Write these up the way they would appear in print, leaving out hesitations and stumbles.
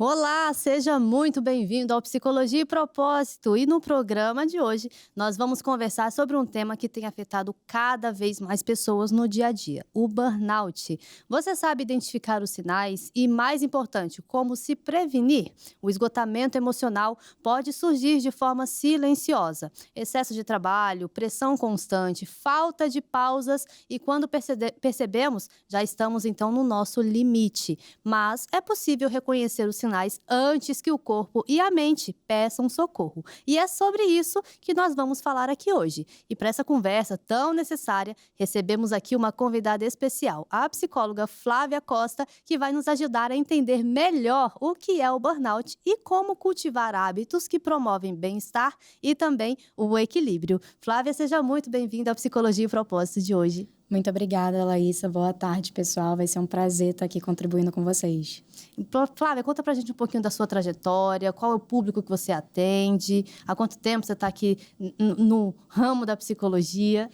Olá, seja muito bem-vindo ao Psicologia e Propósito. E no programa de hoje, nós vamos conversar sobre um tema que tem afetado cada vez mais pessoas no dia a dia, o burnout. Você sabe identificar os sinais e, mais importante, como se prevenir? O esgotamento emocional pode surgir de forma silenciosa. Excesso de trabalho, pressão constante, falta de pausas e quando percebemos, já estamos então no nosso limite. Mas é possível reconhecer os sinais antes que o corpo e a mente peçam socorro. E é sobre isso que nós vamos falar aqui hoje. E para essa conversa tão necessária, recebemos aqui uma convidada especial, a psicóloga Flávia Costa, que vai nos ajudar a entender melhor o que é o burnout e como cultivar hábitos que promovem bem-estar e também o equilíbrio. Flávia, seja muito bem-vinda ao Psicologia e Propósito de hoje. Muito obrigada, Laísa. Boa tarde, pessoal. Vai ser um prazer estar aqui contribuindo com vocês. Flávia, conta pra gente um pouquinho da sua trajetória, qual é o público que você atende, há quanto tempo você está aqui no ramo da psicologia?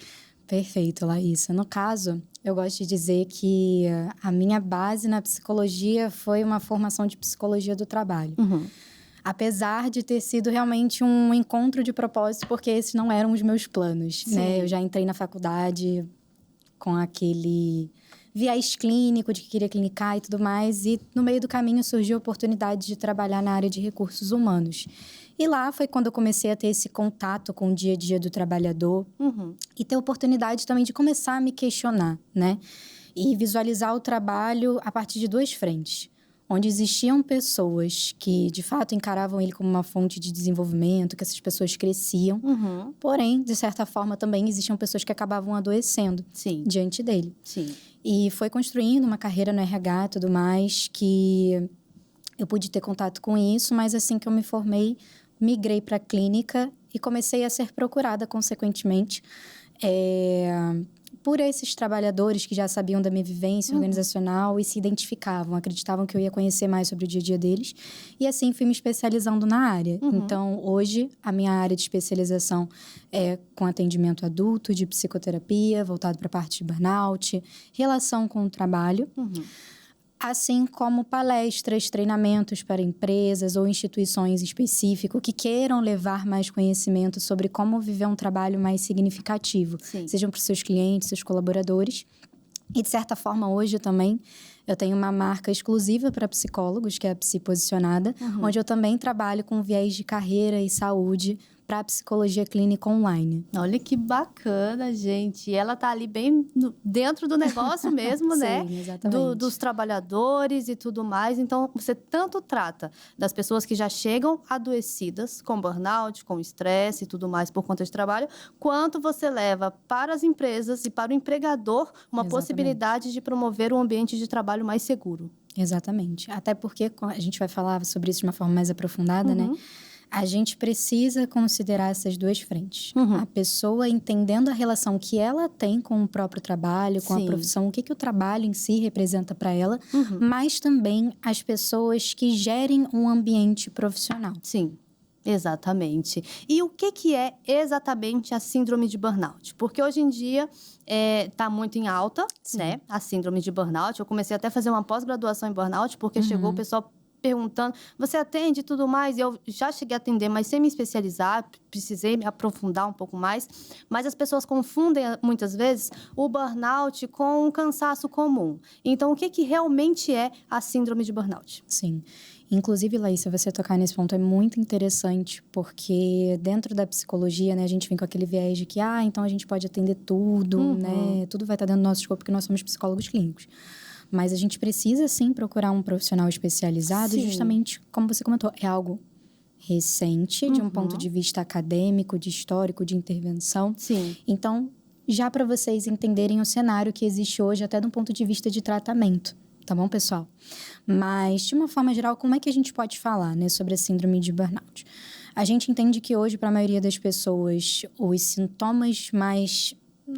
Perfeito, Laísa. No caso, eu gosto de dizer que a minha base na psicologia foi uma formação de psicologia do trabalho. Apesar de ter sido realmente um encontro de propósito, porque esses não eram os meus planos, né? Eu já entrei na faculdade com aquele viés clínico de que queria clinicar e tudo mais, e no meio do caminho surgiu a oportunidade de trabalhar na área de recursos humanos. E lá foi quando eu comecei a ter esse contato com o dia a dia do trabalhador e ter a oportunidade também de começar a me questionar, né? E visualizar o trabalho a partir de duas frentes, onde existiam pessoas que, de fato, encaravam ele como uma fonte de desenvolvimento, que essas pessoas cresciam. Porém, de certa forma, também existiam pessoas que acabavam adoecendo diante dele. E foi construindo uma carreira no RH e tudo mais, que eu pude ter contato com isso, mas assim que eu me formei, migrei para a clínica e comecei a ser procurada, consequentemente, por esses trabalhadores que já sabiam da minha vivência organizacional e se identificavam, acreditavam que eu ia conhecer mais sobre o dia a dia deles. E assim fui me especializando na área. Então, hoje, a minha área de especialização é com atendimento adulto, de psicoterapia, voltado para a parte de burnout, relação com o trabalho. Assim como palestras, treinamentos para empresas ou instituições específicas que queiram levar mais conhecimento sobre como viver um trabalho mais significativo, sejam para os seus clientes, seus colaboradores. E, de certa forma, hoje também eu tenho uma marca exclusiva para psicólogos, que é a Psi Posicionada, onde eu também trabalho com viés de carreira e saúde para a psicologia clínica online. Olha que bacana, gente. E ela tá ali bem dentro do negócio mesmo, Sim, né? exatamente. Dos trabalhadores e tudo mais. Então, você tanto trata das pessoas que já chegam adoecidas com burnout, com estresse e tudo mais por conta de trabalho, quanto você leva para as empresas e para o empregador uma possibilidade de promover um ambiente de trabalho mais seguro. Exatamente. Até porque a gente vai falar sobre isso de uma forma mais aprofundada, né? A gente precisa considerar essas duas frentes. A pessoa entendendo a relação que ela tem com o próprio trabalho, com a profissão, o que o trabalho em si representa para ela, mas também as pessoas que gerem um ambiente profissional. Sim. Exatamente. E o que é exatamente a síndrome de burnout? Porque hoje em dia está muito em alta, né? A síndrome de burnout. Eu comecei até a fazer uma pós-graduação em burnout, porque chegou o pessoal perguntando, você atende e tudo mais? E eu já cheguei a atender, mas sem me especializar, precisei me aprofundar um pouco mais. Mas as pessoas confundem, muitas vezes, o burnout com um cansaço comum. Então, o que realmente é a síndrome de burnout? Sim. Inclusive, Laísa, você tocar nesse ponto é muito interessante, porque dentro da psicologia, né, a gente vem com aquele viés de que, então a gente pode atender tudo, né? Tudo vai estar dentro do nosso escopo, porque nós somos psicólogos clínicos. Mas a gente precisa, sim, procurar um profissional especializado, justamente, como você comentou, é algo recente, de um ponto de vista acadêmico, de histórico, de intervenção. Então, já para vocês entenderem o cenário que existe hoje, até de um ponto de vista de tratamento. Tá bom, pessoal? Mas, de uma forma geral, como é que a gente pode falar, né, sobre a síndrome de burnout? A gente entende que hoje, para a maioria das pessoas, os sintomas mais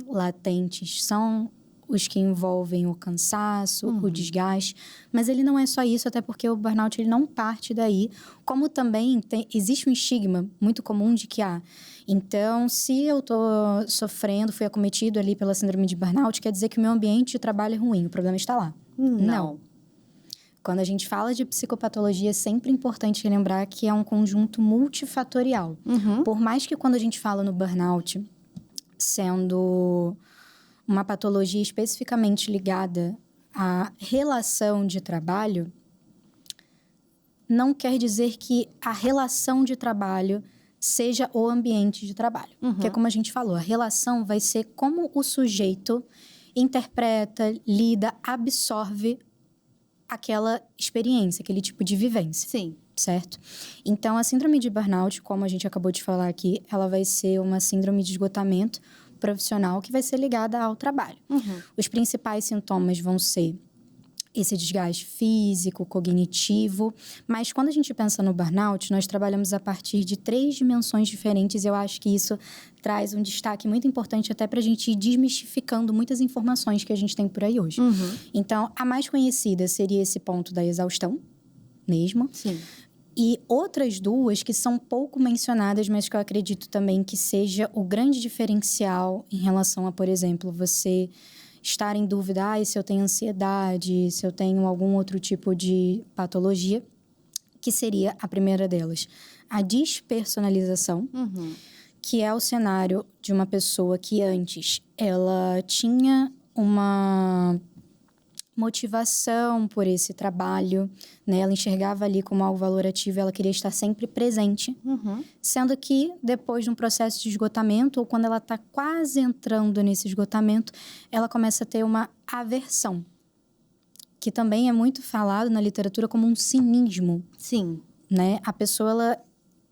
latentes são os que envolvem o cansaço, o desgaste, mas ele não é só isso, até porque o burnout ele não parte daí, como também existe um estigma muito comum de que, então, se eu tô sofrendo, fui acometido ali pela síndrome de burnout, quer dizer que o meu ambiente de trabalho é ruim, o problema está lá. Não. Quando a gente fala de psicopatologia, é sempre importante lembrar que é um conjunto multifatorial. Por mais que quando a gente fala no burnout, sendo uma patologia especificamente ligada à relação de trabalho, não quer dizer que a relação de trabalho seja o ambiente de trabalho. Que é como a gente falou, a relação vai ser como o sujeito interpreta, lida, absorve aquela experiência, aquele tipo de vivência. Sim. Certo? Então, a síndrome de burnout, como a gente acabou de falar aqui, ela vai ser uma síndrome de esgotamento profissional que vai ser ligada ao trabalho. Os principais sintomas vão ser esse desgaste físico, cognitivo, mas quando a gente pensa no burnout, nós trabalhamos a partir de 3 dimensões diferentes e eu acho que isso traz um destaque muito importante até para a gente ir desmistificando muitas informações que a gente tem por aí hoje. Então, a mais conhecida seria esse ponto da exaustão mesmo. Sim. E outras 2 que são pouco mencionadas, mas que eu acredito também que seja o grande diferencial em relação a, por exemplo, você estar em dúvida, se eu tenho ansiedade, se eu tenho algum outro tipo de patologia, que seria a primeira delas, a despersonalização, que é o cenário de uma pessoa que antes ela tinha uma motivação por esse trabalho, né? Ela enxergava ali como algo valorativo, ela queria estar sempre presente, sendo que depois de um processo de esgotamento, ou quando ela está quase entrando nesse esgotamento, ela começa a ter uma aversão, que também é muito falado na literatura como um cinismo. Sim. Né? A pessoa, ela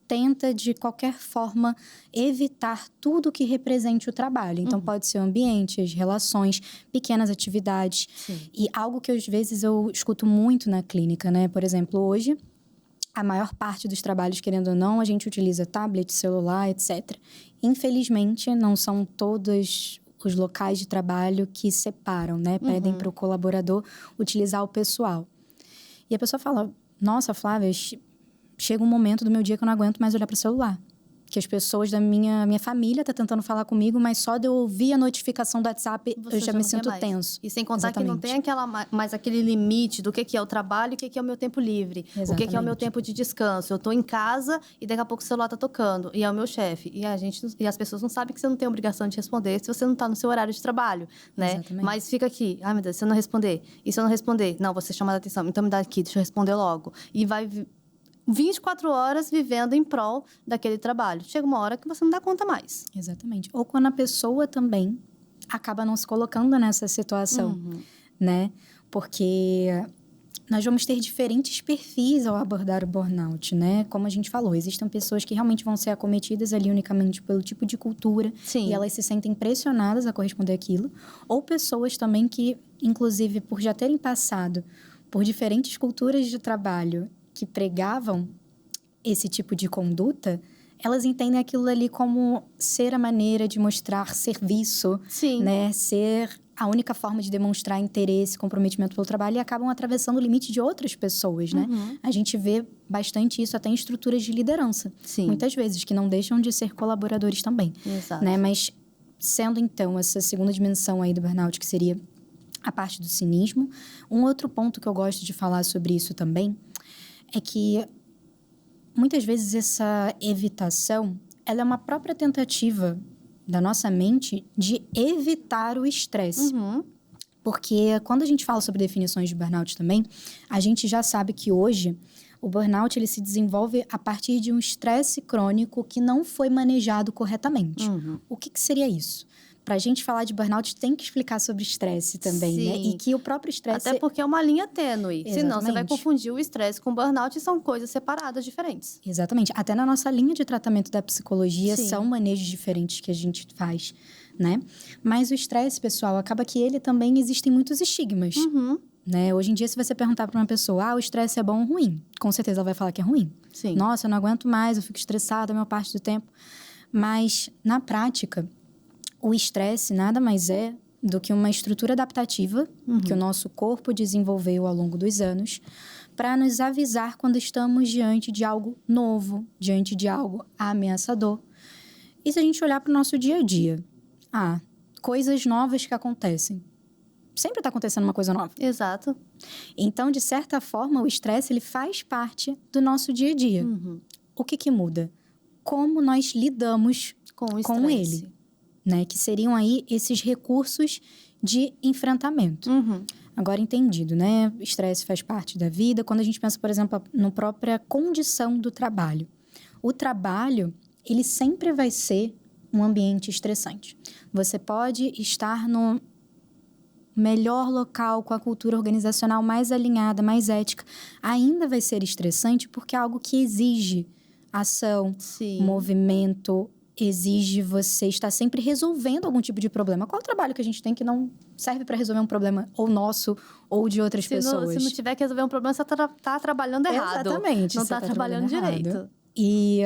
tenta, de qualquer forma, evitar tudo que represente o trabalho. Então, pode ser o ambiente, as relações, pequenas atividades. Sim. E algo que, às vezes, eu escuto muito na clínica, né? Por exemplo, hoje, a maior parte dos trabalhos, querendo ou não, a gente utiliza tablet, celular, etc. Infelizmente, não são todos os locais de trabalho que separam, né? Pedem para o colaborador utilizar o pessoal. E a pessoa fala, nossa, Flávia, chega um momento do meu dia que eu não aguento mais olhar para o celular. Que as pessoas da minha família estão tentando falar comigo, mas só de eu ouvir a notificação do WhatsApp, eu já me sinto tenso. E sem contar que não tem mais aquele limite do que é o trabalho e o que é o meu tempo livre. Exatamente. O que é o meu tempo de descanso. Eu tô em casa e daqui a pouco o celular tá tocando. E é o meu chefe. E as pessoas não sabem que você não tem obrigação de responder se você não tá no seu horário de trabalho, né? Exatamente. Mas fica aqui. Ai, meu Deus, se eu não responder? E se eu não responder? Não, você chamar a atenção. Então me dá aqui, deixa eu responder logo. E vai 24 horas vivendo em prol daquele trabalho. Chega uma hora que você não dá conta mais. Exatamente. Ou quando a pessoa também acaba não se colocando nessa situação, né? Porque nós vamos ter diferentes perfis ao abordar o burnout, né? Como a gente falou, existem pessoas que realmente vão ser acometidas ali unicamente pelo tipo de cultura. Sim. E elas se sentem pressionadas a corresponder àquilo. Ou pessoas também que, inclusive, por já terem passado por diferentes culturas de trabalho que pregavam esse tipo de conduta, elas entendem aquilo ali como ser a maneira de mostrar serviço, Sim. né? Ser a única forma de demonstrar interesse, comprometimento pelo trabalho e acabam atravessando o limite de outras pessoas, né? A gente vê bastante isso até em estruturas de liderança. Sim. Muitas vezes, que não deixam de ser colaboradores também. Exato. Né? Mas sendo, então, essa segunda dimensão aí do burnout, que seria a parte do cinismo. Um outro ponto que eu gosto de falar sobre isso também é que muitas vezes essa evitação, ela é uma própria tentativa da nossa mente de evitar o estresse. Porque quando a gente fala sobre definições de burnout também, a gente já sabe que hoje o burnout ele se desenvolve a partir de um estresse crônico que não foi manejado corretamente. O que seria isso? Para a gente falar de burnout, tem que explicar sobre estresse também, Sim. né? E que o próprio estresse... Até porque é uma linha tênue. Exatamente. Senão, você vai confundir o estresse com o burnout e são coisas separadas, diferentes. Exatamente. Até na nossa linha de tratamento da psicologia, Sim. são manejos diferentes que a gente faz, né? Mas o estresse, pessoal, acaba que ele também existem muitos estigmas, né? Hoje em dia, se você perguntar para uma pessoa, o estresse é bom ou ruim? Com certeza ela vai falar que é ruim. Sim. Nossa, eu não aguento mais, eu fico estressada a maior parte do tempo. Mas, na prática, o estresse nada mais é do que uma estrutura adaptativa que o nosso corpo desenvolveu ao longo dos anos para nos avisar quando estamos diante de algo novo, diante de algo ameaçador. E se a gente olhar para o nosso dia a dia? Coisas novas que acontecem. sempre está acontecendo uma coisa nova. Exato. Então, de certa forma, o estresse, ele faz parte do nosso dia a dia. O que muda? Como nós lidamos com ele, né? Que seriam aí esses recursos de enfrentamento. Agora, entendido, né? O estresse faz parte da vida. Quando a gente pensa, por exemplo, na própria condição do trabalho. O trabalho, ele sempre vai ser um ambiente estressante. Você pode estar no melhor local, com a cultura organizacional mais alinhada, mais ética. Ainda vai ser estressante porque é algo que exige ação, movimento, exige você estar sempre resolvendo algum tipo de problema. Qual o trabalho que a gente tem que não serve para resolver um problema ou nosso ou de outras pessoas? Se não tiver que resolver um problema, você tá trabalhando errado. Exatamente. Não tá trabalhando direito. E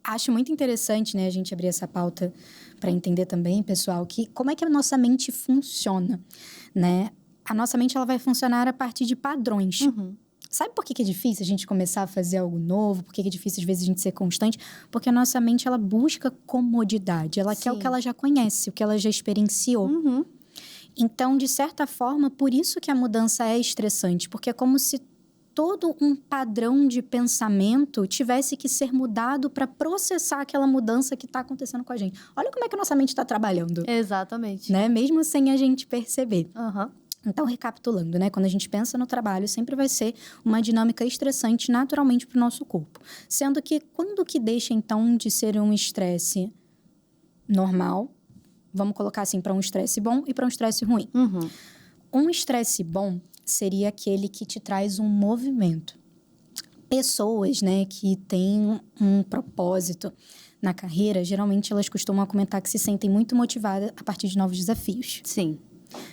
acho muito interessante, né, a gente abrir essa pauta para entender também, pessoal, que como é que a nossa mente funciona, né? A nossa mente, ela vai funcionar a partir de padrões. Sabe por que é difícil a gente começar a fazer algo novo? Por que é difícil, às vezes, a gente ser constante? Porque a nossa mente, ela busca comodidade. Ela quer o que ela já conhece, o que ela já experienciou. Então, de certa forma, por isso que a mudança é estressante. Porque é como se todo um padrão de pensamento tivesse que ser mudado para processar aquela mudança que está acontecendo com a gente. Olha como é que a nossa mente está trabalhando. Exatamente. Né? Mesmo sem a gente perceber. Uhum. Então, recapitulando, né? Quando a gente pensa no trabalho, sempre vai ser uma dinâmica estressante naturalmente para o nosso corpo. Sendo que, quando que deixa, então, de ser um estresse normal, vamos colocar assim, para um estresse bom e para um estresse ruim. Uhum. Um estresse bom seria aquele que te traz um movimento. Pessoas, né, que têm um propósito na carreira, geralmente elas costumam comentar que se sentem muito motivadas a partir de novos desafios. Sim.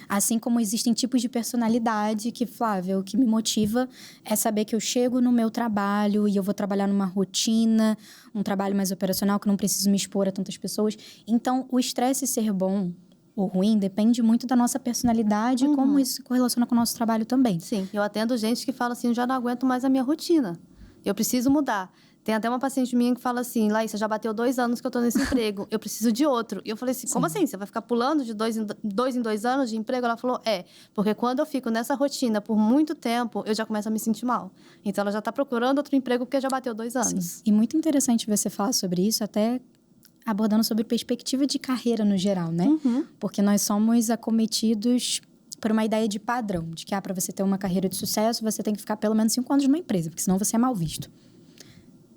Assim como existem tipos de personalidade que, Flávia, o que me motiva é saber que eu chego no meu trabalho e eu vou trabalhar numa rotina, um trabalho mais operacional, que não preciso me expor a tantas pessoas. Então, o estresse ser bom ou ruim depende muito da nossa personalidade e como isso se correlaciona com o nosso trabalho também. Sim, eu atendo gente que fala assim, eu já não aguento mais a minha rotina, eu preciso mudar. Tem até uma paciente minha que fala assim, Laísa, já bateu 2 anos que eu tô nesse emprego, eu preciso de outro. E eu falei assim, como assim? Você vai ficar pulando de 2 em 2 anos de emprego? Ela falou, porque quando eu fico nessa rotina por muito tempo, eu já começo a me sentir mal. Então, ela já tá procurando outro emprego porque já bateu 2 anos. Sim. E muito interessante você falar sobre isso, até abordando sobre perspectiva de carreira no geral, né? Porque nós somos acometidos por uma ideia de padrão, de que para você ter uma carreira de sucesso, você tem que ficar pelo menos 5 anos numa empresa, porque senão você é mal visto.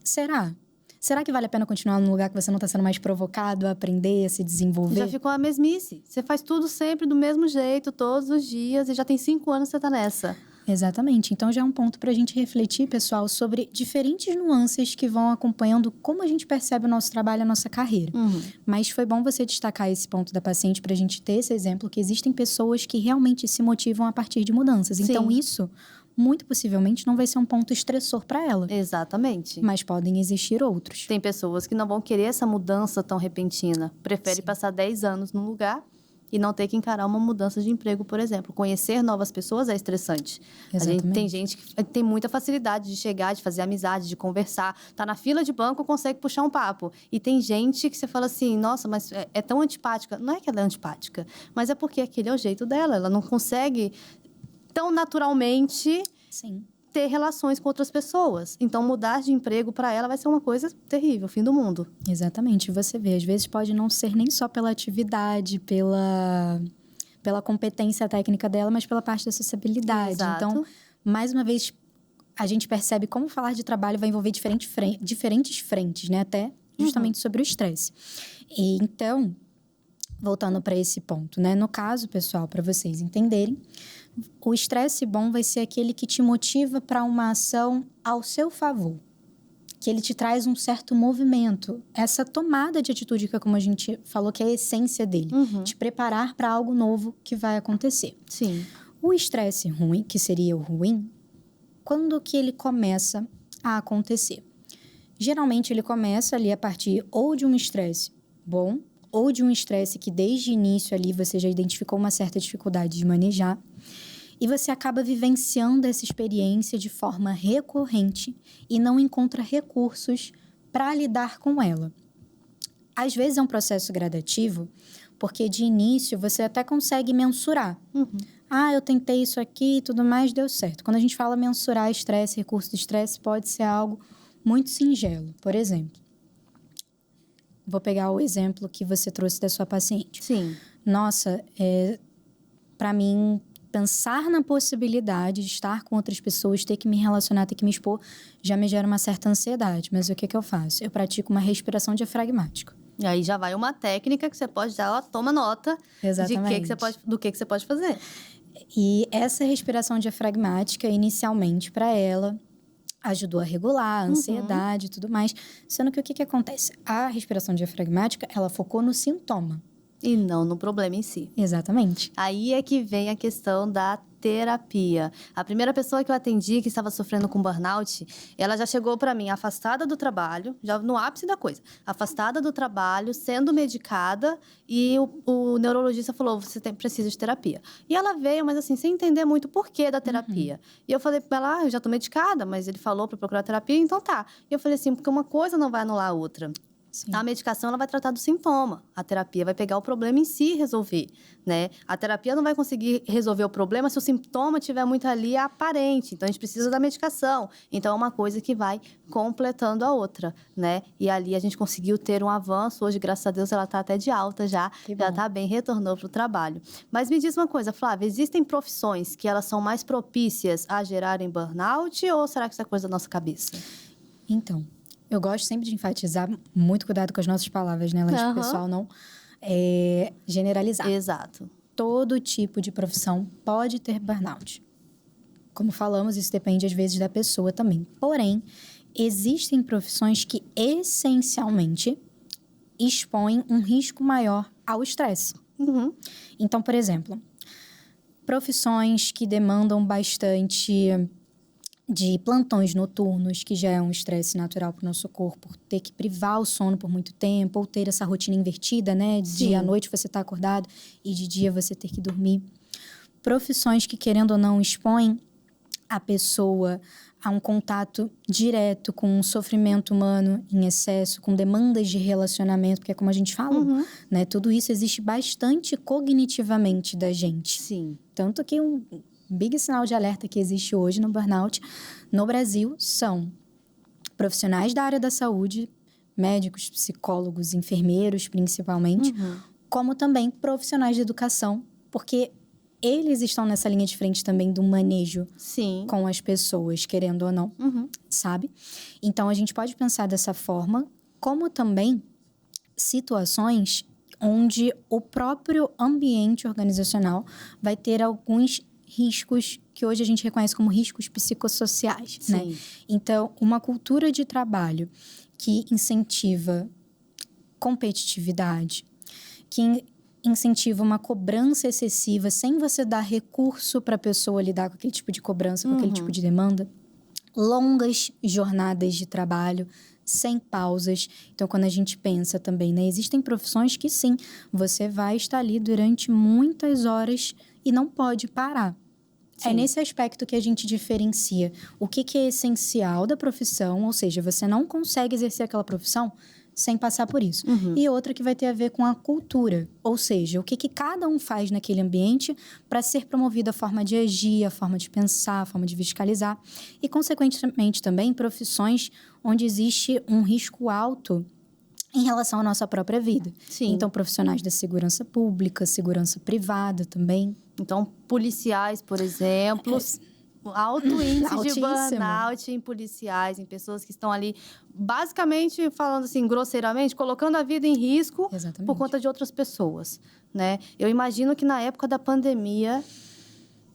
Será? Será que vale a pena continuar num lugar que você não está sendo mais provocado a aprender, a se desenvolver? Já ficou a mesmice. Você faz tudo sempre do mesmo jeito, todos os dias, e já tem 5 anos que você tá nessa. Exatamente. Então, já é um ponto para a gente refletir, pessoal, sobre diferentes nuances que vão acompanhando como a gente percebe o nosso trabalho, a nossa carreira. Mas foi bom você destacar esse ponto da paciente para a gente ter esse exemplo, que existem pessoas que realmente se motivam a partir de mudanças. Então, isso, muito possivelmente, não vai ser um ponto estressor para ela. Exatamente. Mas podem existir outros. Tem pessoas que não vão querer essa mudança tão repentina. Prefere passar 10 anos num lugar e não ter que encarar uma mudança de emprego, por exemplo. Conhecer novas pessoas é estressante. Tem gente que tem muita facilidade de chegar, de fazer amizade, de conversar. Tá na fila de banco, consegue puxar um papo. E tem gente que você fala assim, nossa, mas é tão antipática. Não é que ela é antipática, mas é porque aquele é o jeito dela. Ela não consegue tão naturalmente ter relações com outras pessoas. Então, mudar de emprego para ela vai ser uma coisa terrível, fim do mundo. Exatamente. Você vê, às vezes pode não ser nem só pela atividade, pela competência técnica dela, mas pela parte da sociabilidade. Exato. Então, mais uma vez, a gente percebe como falar de trabalho vai envolver diferentes frentes, né? Até justamente sobre o estresse. E então, voltando para esse ponto, né? No caso, pessoal, para vocês entenderem, o estresse bom vai ser aquele que te motiva para uma ação ao seu favor. Que ele te traz um certo movimento. Essa tomada de atitude, que é como a gente falou, que é a essência dele. Te preparar para algo novo que vai acontecer. Sim. O estresse ruim, que seria o ruim, quando que ele começa a acontecer? Geralmente, ele começa ali a partir ou de um estresse bom, ou de um estresse que desde o início ali você já identificou uma certa dificuldade de manejar. E você acaba vivenciando essa experiência de forma recorrente e não encontra recursos para lidar com ela. Às vezes é um processo gradativo, Porque de início você até consegue mensurar. Eu tentei isso aqui e tudo mais, deu certo. Quando a gente fala mensurar estresse, recurso de estresse, pode ser algo muito singelo. Por exemplo, vou pegar o exemplo que você trouxe da sua paciente. Sim. Nossa, para mim, pensar na possibilidade de estar com outras pessoas, ter que me relacionar, ter que me expor, já me gera uma certa ansiedade. Mas o que eu faço? Eu pratico uma respiração diafragmática. E aí já vai uma técnica que você pode dar, toma nota Exatamente. do que você pode fazer. E essa respiração diafragmática, inicialmente, para ela, ajudou a regular a ansiedade e tudo mais. Sendo que o que acontece? A respiração diafragmática, ela focou no sintoma. E não no problema em si. Exatamente. Aí é que vem a questão da terapia. A primeira pessoa que eu atendi que estava sofrendo com burnout, ela já chegou para mim afastada do trabalho, já no ápice da coisa, afastada do trabalho, sendo medicada, e o neurologista falou, você precisa de terapia. E ela veio, mas assim, sem entender muito o porquê da terapia. E eu falei para ela, eu já tô medicada, mas ele falou para procurar terapia, então tá. E eu falei assim, porque uma coisa não vai anular a outra. Sim. A medicação ela vai tratar do sintoma. A terapia vai pegar o problema em si e resolver, né? A terapia não vai conseguir resolver o problema se o sintoma estiver muito ali aparente. Então, a gente precisa da medicação. Então, é uma coisa que vai completando a outra, né? E ali a gente conseguiu ter um avanço. Hoje, graças a Deus, ela está até de alta já. Já está bem, retornou para o trabalho. Mas me diz uma coisa, Flávia, existem profissões que elas são mais propícias a gerarem burnout ou será que isso é coisa da nossa cabeça? Então, eu gosto sempre de enfatizar muito cuidado com as nossas palavras, né? Para o pessoal não generalizar. Exato. Todo tipo de profissão pode ter burnout. Como falamos, isso depende às vezes da pessoa também. Porém, existem profissões que essencialmente expõem um risco maior ao estresse. Então, por exemplo, profissões que demandam bastante de plantões noturnos, que já é um estresse natural para o nosso corpo, ter que privar o sono por muito tempo, ou ter essa rotina invertida, né? De dia à noite você está acordado e de dia você ter que dormir. Profissões que, querendo ou não, expõem a pessoa a um contato direto com um sofrimento humano em excesso, com demandas de relacionamento, porque é como a gente falou, né? Tudo isso existe bastante cognitivamente da gente. Sim. Tanto que um big sinal de alerta que existe hoje no burnout no Brasil são profissionais da área da saúde, médicos, psicólogos, enfermeiros principalmente, como também profissionais de educação, porque eles estão nessa linha de frente também do manejo com as pessoas, querendo ou não, sabe? Então, a gente pode pensar dessa forma, como também situações onde o próprio ambiente organizacional vai ter alguns riscos que hoje a gente reconhece como riscos psicossociais, né? Então, uma cultura de trabalho que incentiva competitividade, que incentiva uma cobrança excessiva sem você dar recurso para a pessoa lidar com aquele tipo de cobrança, com aquele tipo de demanda, longas jornadas de trabalho, sem pausas. Então, quando a gente pensa também, né? Existem profissões que sim, você vai estar ali durante muitas horas e não pode parar. É nesse aspecto que a gente diferencia o que é essencial da profissão, ou seja, você não consegue exercer aquela profissão sem passar por isso. E outra que vai ter a ver com a cultura, ou seja, o que cada um faz naquele ambiente para ser promovida a forma de agir, a forma de pensar, a forma de fiscalizar. E, consequentemente, também profissões onde existe um risco alto em relação à nossa própria vida. Então, profissionais da segurança pública, segurança privada também. Então, policiais, por exemplo, alto índice de burnout em policiais, em pessoas que estão ali, basicamente, falando assim, grosseiramente, colocando a vida em risco por conta de outras pessoas, né? Eu imagino que na época da pandemia,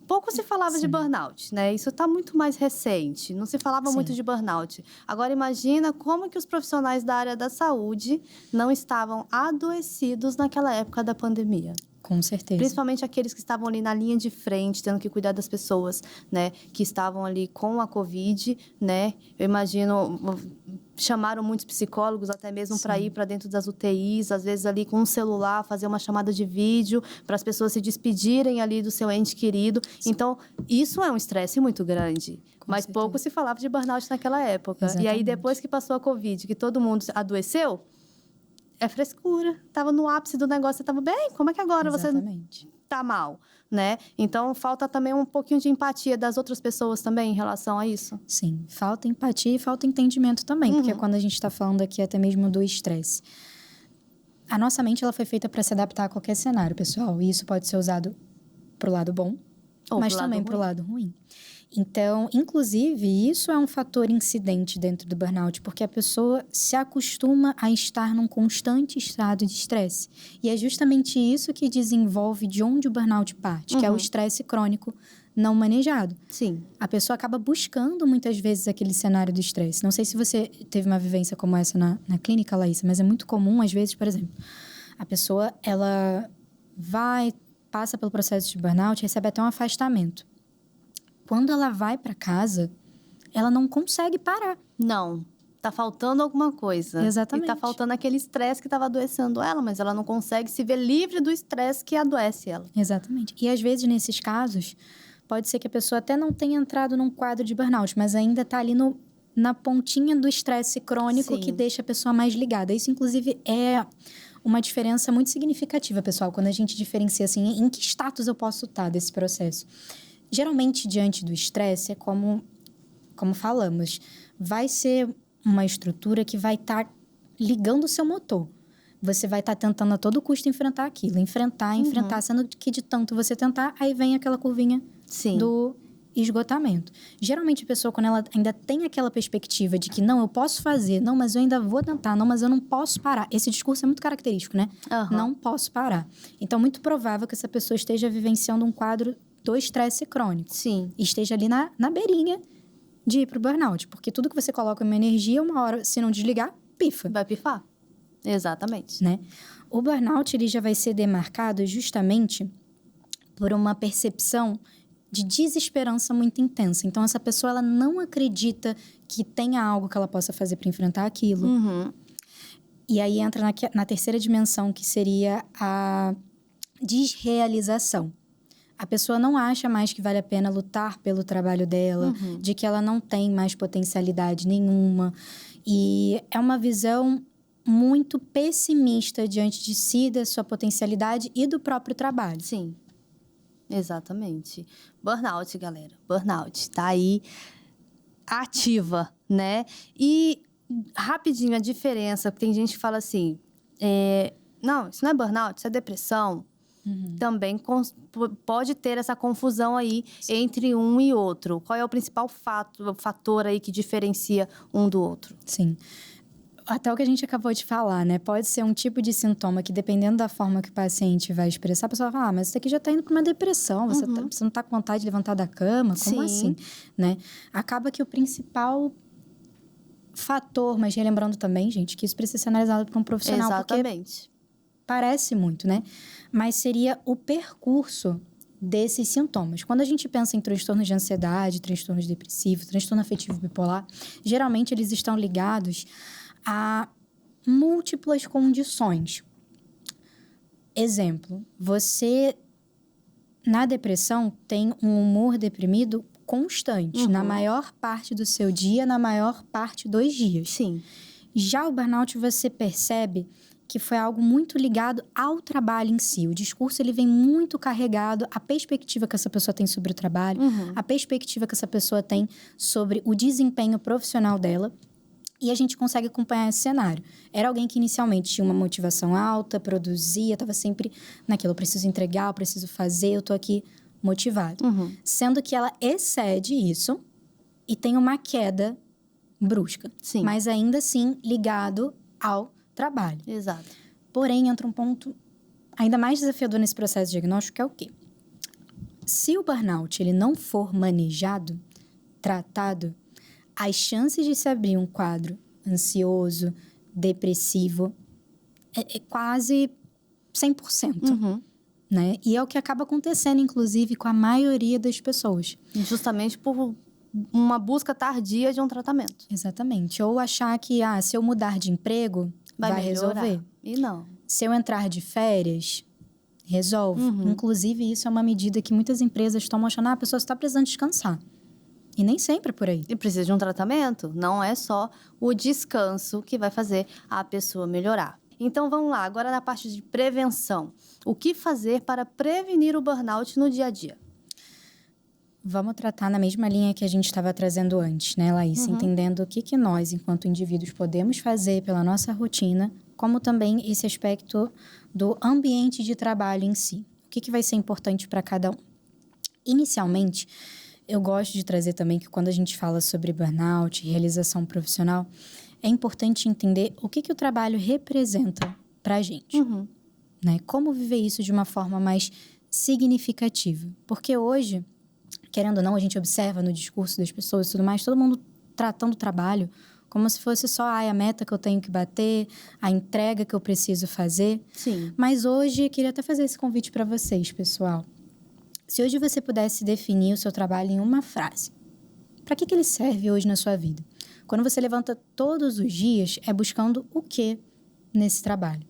pouco se falava de burnout, né? Isso está muito mais recente, não se falava muito de burnout. Agora, imagina como que os profissionais da área da saúde não estavam adoecidos naquela época da pandemia. Com certeza. Principalmente aqueles que estavam ali na linha de frente, tendo que cuidar das pessoas, né? Que estavam ali com a Covid, né? Eu imagino, chamaram muitos psicólogos até mesmo para ir para dentro das UTIs, às vezes ali com um celular, fazer uma chamada de vídeo para as pessoas se despedirem ali do seu ente querido. Então, isso é um estresse muito grande. Mas pouco se falava de burnout naquela época. E aí, depois que passou a Covid, que todo mundo adoeceu, É frescura. Tava no ápice do negócio, você tava bem. Como é que agora Exatamente. você tá mal, né? Então, falta também um pouquinho de empatia das outras pessoas também em relação a isso. Sim, falta empatia e falta entendimento também, porque quando a gente está falando aqui até mesmo do estresse. A nossa mente ela foi feita para se adaptar a qualquer cenário, pessoal, e isso pode ser usado pro lado bom, mas também pro lado ruim. Então, inclusive, isso é um fator incidente dentro do burnout, porque a pessoa se acostuma a estar num constante estado de estresse. E é justamente isso que desenvolve de onde o burnout parte, que é o estresse crônico não manejado. Sim. A pessoa acaba buscando muitas vezes aquele cenário do estresse. Não sei se você teve uma vivência como essa na clínica, Laísa, mas é muito comum, às vezes, por exemplo, a pessoa, ela passa pelo processo de burnout, recebe até um afastamento. Quando ela vai para casa, ela não consegue parar. Não. Tá faltando alguma coisa. Exatamente. E tá faltando aquele estresse que tava adoecendo ela, mas ela não consegue se ver livre do estresse que adoece ela. Exatamente. E às vezes, nesses casos, pode ser que a pessoa até não tenha entrado num quadro de burnout, mas ainda tá ali na pontinha do estresse crônico. Sim. Que deixa a pessoa mais ligada. Isso, inclusive, é uma diferença muito significativa, pessoal, quando a gente diferencia assim, em que status eu posso estar desse processo. Geralmente, diante do estresse, é como falamos, vai ser uma estrutura que vai estar ligando o seu motor. Você vai estar tentando a todo custo enfrentar aquilo. Enfrentar, sendo que de tanto você tentar, aí vem aquela curvinha do esgotamento. Geralmente, a pessoa, quando ela ainda tem aquela perspectiva de que não, eu posso fazer, não, mas eu ainda vou tentar, não, mas eu não posso parar. Esse discurso é muito característico, né? Não posso parar. Então, muito provável que essa pessoa esteja vivenciando um quadro do estresse crônico. Sim. E esteja ali na beirinha de ir pro burnout. Porque tudo que você coloca uma energia, uma hora, se não desligar, pifa. Vai pifar. Exatamente. Né? O burnout, ele já vai ser demarcado justamente por uma percepção de desesperança muito intensa. Então, essa pessoa, ela não acredita que tenha algo que ela possa fazer para enfrentar aquilo. E aí entra na terceira dimensão, que seria a desrealização. A pessoa não acha mais que vale a pena lutar pelo trabalho dela, de que ela não tem mais potencialidade nenhuma. E é uma visão muito pessimista diante de si, da sua potencialidade e do próprio trabalho. Sim, exatamente. Burnout, galera. Burnout. Tá aí ativa, né? E rapidinho a diferença, porque tem gente que fala assim, não, isso não é burnout, isso é depressão. Também pode ter essa confusão aí entre um e outro. Qual é o principal fator aí que diferencia um do outro? Sim. Até o que a gente acabou de falar, né? Pode ser um tipo de sintoma que, dependendo da forma que o paciente vai expressar, a pessoa vai falar, mas isso aqui já tá indo para uma depressão, você não tá com vontade de levantar da cama, como assim? Né? Acaba que o principal fator, mas relembrando também, gente, que isso precisa ser analisado por um profissional. Exatamente. Porque parece muito, né? Mas seria o percurso desses sintomas. Quando a gente pensa em transtornos de ansiedade, transtornos depressivos, transtorno afetivo bipolar, geralmente eles estão ligados a múltiplas condições. Exemplo, você na depressão tem um humor deprimido constante, na maior parte do seu dia, na maior parte dos dias. Sim. Já o burnout, você percebe que foi algo muito ligado ao trabalho em si. O discurso, ele vem muito carregado, a perspectiva que essa pessoa tem sobre o trabalho, a perspectiva que essa pessoa tem sobre o desempenho profissional dela. E a gente consegue acompanhar esse cenário. Era alguém que inicialmente tinha uma motivação alta, produzia, estava sempre naquilo, eu preciso entregar, eu preciso fazer, eu tô aqui motivado. Sendo que ela excede isso e tem uma queda brusca. Sim. Mas ainda assim ligado ao trabalho. Exato. Porém, entra um ponto ainda mais desafiador nesse processo diagnóstico, que é o quê? Se o burnout ele não for manejado, tratado, as chances de se abrir um quadro ansioso, depressivo, é quase 100%. Né? E é o que acaba acontecendo, inclusive, com a maioria das pessoas. Justamente por uma busca tardia de um tratamento. Exatamente. Ou achar que, se eu mudar de emprego, vai resolver. E não. Se eu entrar de férias, resolve. Inclusive, isso é uma medida que muitas empresas estão achando, a pessoa está precisando descansar. E nem sempre é por aí. E precisa de um tratamento. Não é só o descanso que vai fazer a pessoa melhorar. Então, vamos lá. Agora, na parte de prevenção. O que fazer para prevenir o burnout no dia a dia? Vamos tratar na mesma linha que a gente estava trazendo antes, né, Laís? Entendendo o que nós, enquanto indivíduos, podemos fazer pela nossa rotina, como também esse aspecto do ambiente de trabalho em si. O que vai ser importante para cada um? Inicialmente, eu gosto de trazer também que quando a gente fala sobre burnout, realização profissional, é importante entender o que o trabalho representa para a gente. Né? Como viver isso de uma forma mais significativa. Porque hoje, querendo ou não, a gente observa no discurso das pessoas e tudo mais, todo mundo tratando o trabalho como se fosse só a meta que eu tenho que bater, a entrega que eu preciso fazer. Sim. Mas hoje, eu queria até fazer esse convite para vocês, pessoal. Se hoje você pudesse definir o seu trabalho em uma frase, para que ele serve hoje na sua vida? Quando você levanta todos os dias, é buscando o quê nesse trabalho?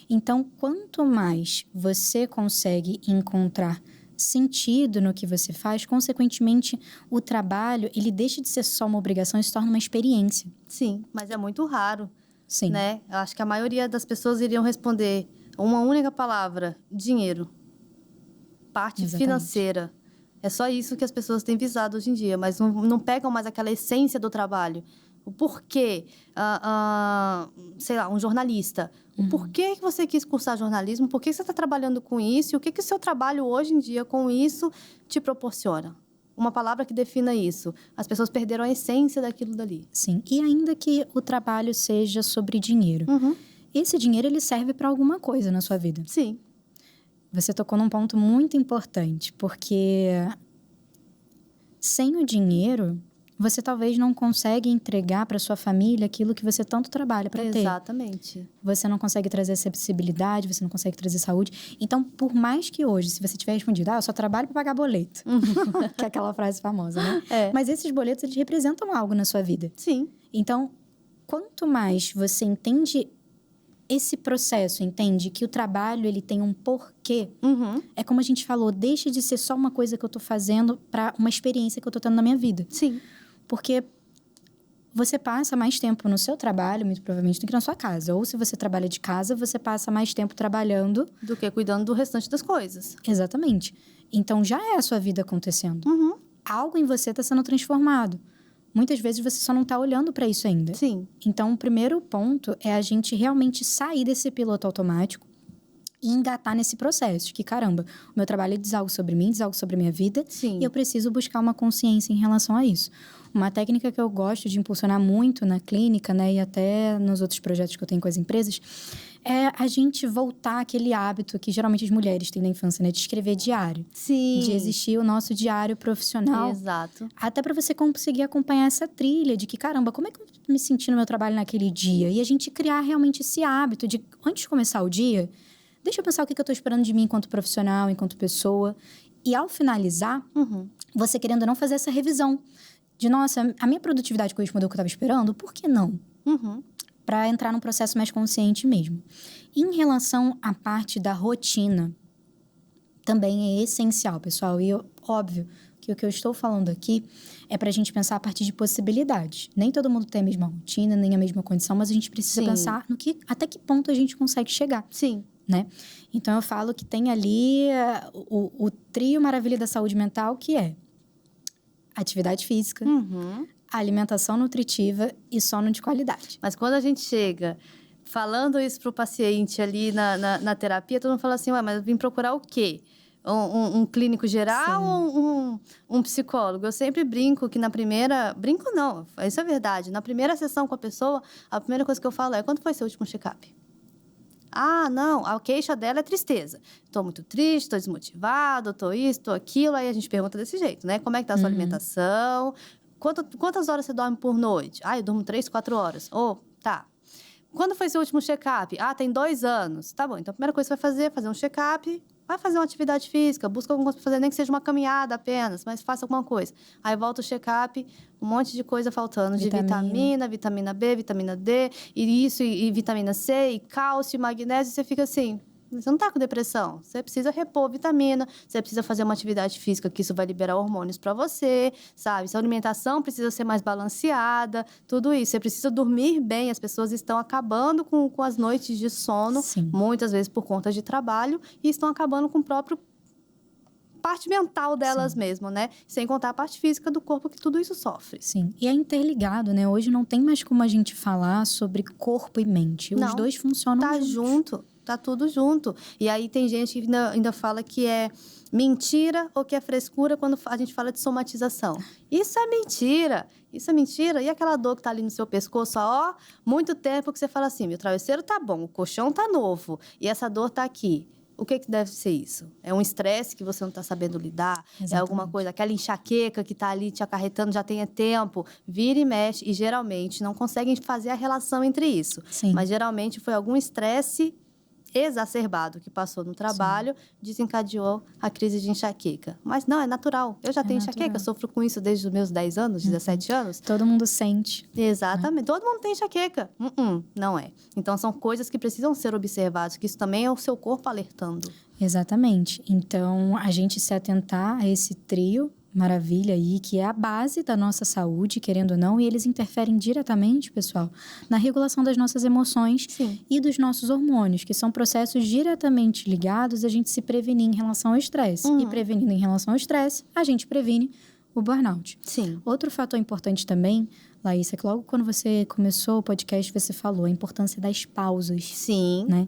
Então, quanto mais você consegue encontrar sentido no que você faz, consequentemente, o trabalho, ele deixa de ser só uma obrigação e se torna uma experiência. Sim, mas é muito raro. Sim. Né? Eu acho que a maioria das pessoas iriam responder uma única palavra: dinheiro. Parte financeira. É só isso que as pessoas têm visado hoje em dia, mas não pegam mais aquela essência do trabalho. O porquê, sei lá, um jornalista. O porquê que você quis cursar jornalismo, por que você está trabalhando com isso, e o que o seu trabalho hoje em dia com isso te proporciona. Uma palavra que defina isso. As pessoas perderam a essência daquilo dali. Sim, e ainda que o trabalho seja sobre dinheiro, esse dinheiro ele serve para alguma coisa na sua vida. Sim. Você tocou num ponto muito importante, porque sem o dinheiro, você talvez não consegue entregar para sua família aquilo que você tanto trabalha para ter. Exatamente. Você não consegue trazer acessibilidade, você não consegue trazer saúde. Então, por mais que hoje, se você tiver respondido, eu só trabalho para pagar boleto, que é aquela frase famosa, né? É. Mas esses boletos, eles representam algo na sua vida. Sim. Então, quanto mais você entende esse processo, entende que o trabalho ele tem um porquê, é como a gente falou, deixa de ser só uma coisa que eu tô fazendo para uma experiência que eu tô tendo na minha vida. Sim. Porque você passa mais tempo no seu trabalho, muito provavelmente, do que na sua casa. Ou se você trabalha de casa, você passa mais tempo trabalhando... do que cuidando do restante das coisas. Exatamente. Então, já é a sua vida acontecendo. Algo em você está sendo transformado. Muitas vezes você só não está olhando para isso ainda. Sim. Então, o primeiro ponto é a gente realmente sair desse piloto automático e engatar nesse processo. Que, caramba, o meu trabalho diz algo sobre mim, diz algo sobre a minha vida. Sim. E eu preciso buscar uma consciência em relação a isso. Uma técnica que eu gosto de impulsionar muito na clínica, né, e até nos outros projetos que eu tenho com as empresas, é a gente voltar àquele hábito que geralmente as mulheres têm na infância, né, de escrever diário. Sim. De existir o nosso diário profissional. Exato. Até para você conseguir acompanhar essa trilha de que, caramba, como é que eu me senti no meu trabalho naquele dia? E a gente criar realmente esse hábito de, antes de começar o dia, deixa eu pensar o que eu estou esperando de mim enquanto profissional, enquanto pessoa. E ao finalizar, você querendo ou não fazer essa revisão. De, nossa, a minha produtividade correspondeu ao que eu estava esperando? Por que não? Para entrar num processo mais consciente mesmo. Em relação à parte da rotina, também é essencial, pessoal. E óbvio que o que eu estou falando aqui é para a gente pensar a partir de possibilidades. Nem todo mundo tem a mesma rotina, nem a mesma condição, mas a gente precisa pensar no que, até que ponto a gente consegue chegar. Sim. Né? Então, eu falo que tem ali o trio maravilha da saúde mental, que é atividade física, alimentação nutritiva e sono de qualidade. Mas quando a gente chega falando isso pro paciente ali na terapia, todo mundo fala assim, ué, mas eu vim procurar o quê? Um clínico geral ou um psicólogo? Eu sempre brinco que na primeira... Brinco não, isso é verdade. Na primeira sessão com a pessoa, a primeira coisa que eu falo é, quando foi seu último check-up? Ah, não, a queixa dela é tristeza. Estou muito triste, estou desmotivado, estou isso, estou aquilo. Aí a gente pergunta desse jeito, né? Como é que tá a sua alimentação? Quantas horas você dorme por noite? Ah, eu durmo 3, 4 horas. Oh, tá. Quando foi seu último check-up? Ah, tem 2 anos. Tá bom, então a primeira coisa que você vai fazer um check-up, vai fazer uma atividade física, busca alguma coisa para fazer, nem que seja uma caminhada apenas, mas faça alguma coisa. Aí volta o check-up, um monte de coisa faltando, de vitamina B, vitamina D, e isso, e vitamina C, e cálcio, e magnésio, e você fica assim, Você não tá com depressão. Você precisa repor vitamina, você precisa fazer uma atividade física, que isso vai liberar hormônios para você, sabe? Sua alimentação precisa ser mais balanceada, tudo isso. Você precisa dormir bem. As pessoas estão acabando com as noites de sono, Sim. muitas vezes por conta de trabalho, e estão acabando com o próprio parte mental delas mesmo, né? Sem contar a parte física do corpo, que tudo isso sofre. Sim, e é interligado, né? Hoje não tem mais como a gente falar sobre corpo e mente. Os dois funcionam juntos. Tá tudo junto. E aí tem gente que ainda fala que é mentira ou que é frescura quando a gente fala de somatização. Isso é mentira. Isso é mentira. E aquela dor que tá ali no seu pescoço, ó, muito tempo que você fala assim, meu travesseiro tá bom, o colchão tá novo e essa dor tá aqui. O que deve ser isso? É um estresse que você não está sabendo lidar? Exatamente. É alguma coisa, aquela enxaqueca que está ali te acarretando já tem tempo, vira e mexe, e geralmente não conseguem fazer a relação entre isso. Sim. Mas geralmente foi algum estresse exacerbado que passou no trabalho, desencadeou a crise de enxaqueca. Mas não, é natural. Eu já tenho enxaqueca, sofro com isso desde os meus 10 anos, 17 anos. Todo mundo sente. Exatamente. Todo mundo tem enxaqueca. Não é. Então, são coisas que precisam ser observadas, que isso também é o seu corpo alertando. Exatamente. Então, a gente se atentar a esse trio maravilha aí, que é a base da nossa saúde, querendo ou não, e eles interferem diretamente, pessoal, na regulação das nossas emoções e dos nossos hormônios, que são processos diretamente ligados a gente se prevenir em relação ao estresse. E prevenindo em relação ao estresse, a gente previne o burnout. Sim. Outro fator importante também, Laísa, que logo quando você começou o podcast, você falou a importância das pausas. Sim. Né?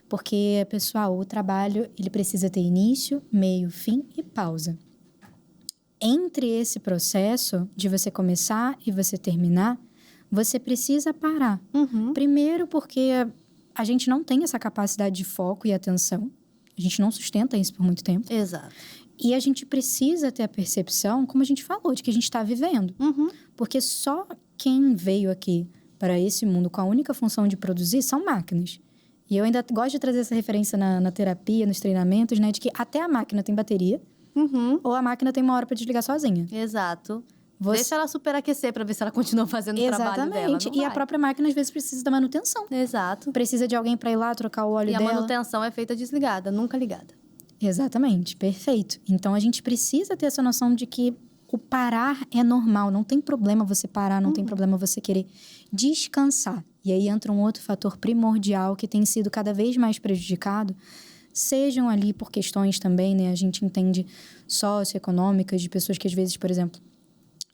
Porque, pessoal, o trabalho, ele precisa ter início, meio, fim e pausa. Entre esse processo de você começar e você terminar, você precisa parar. Primeiro porque a gente não tem essa capacidade de foco e atenção. A gente não sustenta isso por muito tempo. Exato. E a gente precisa ter a percepção, como a gente falou, de que a gente está vivendo. Porque só quem veio aqui para esse mundo com a única função de produzir são máquinas. E eu ainda gosto de trazer essa referência na terapia, nos treinamentos, né? De que até a máquina tem bateria. Ou a máquina tem uma hora para desligar sozinha. Exato. Deixa ela superaquecer para ver se ela continua fazendo o trabalho dela. Exatamente. E a própria máquina, às vezes, precisa da manutenção. Exato. Precisa de alguém para ir lá trocar o óleo dela. E a manutenção é feita desligada, nunca ligada. Exatamente. Perfeito. Então, a gente precisa ter essa noção de que o parar é normal. Não tem problema você parar, não tem problema você querer descansar. E aí entra um outro fator primordial que tem sido cada vez mais prejudicado, sejam ali por questões também, né? A gente entende socioeconômicas de pessoas que às vezes, por exemplo,